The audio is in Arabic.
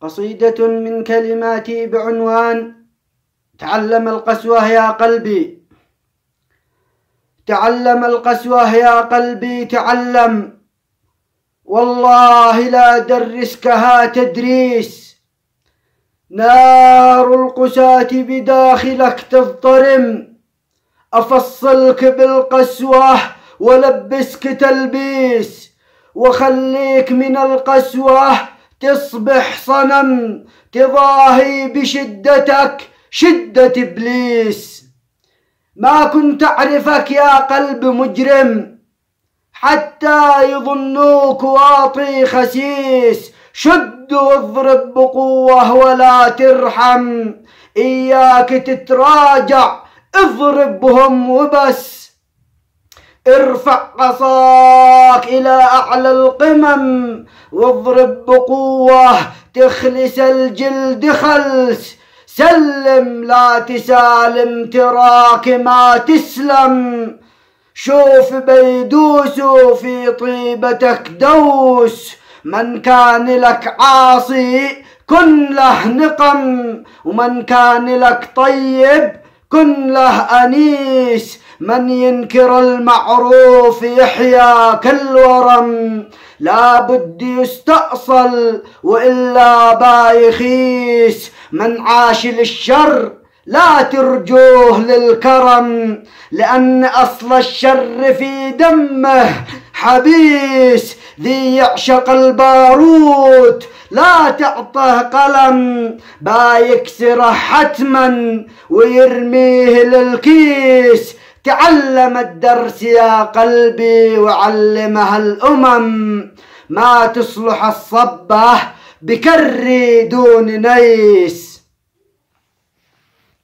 قصيدة من كلماتي بعنوان تعلم القسوة يا قلبي. تعلم القسوة يا قلبي تعلم، والله لا درسكها تدريس. نار القساة بداخلك تضطرم، أفصلك بالقسوة ولبسك تلبيس، وخليك من القسوة تصبح صنم تضاهي بشدتك شدة إبليس. ما كنت أعرفك يا قلب مجرم حتى يظنوك واطي خسيس. شد واضرب بقوة ولا ترحم، إياك تتراجع اضربهم وبس. ارفع عصاك إلى أعلى القمم واضرب بقوة تخلس الجلد خلس. سلم لا تسالم تراك ما تسلم، شوف بيدوسوا في طيبتك دوس. من كان لك عاصي كن له نقم، ومن كان لك طيب كن له أنيس. من ينكر المعروف يحيا كالورم، لا بد يستأصل وإلا بايخيس. من عاش للشر لا ترجوه للكرم، لأن أصل الشر في دمه حبيس. ذي يعشق البارود لا تعطه قلم، بايكسره حتما ويرميه للكيس. تعلم الدرس يا قلبي وعلمها الأمم، ما تصلح الصبة بكري دون نيس.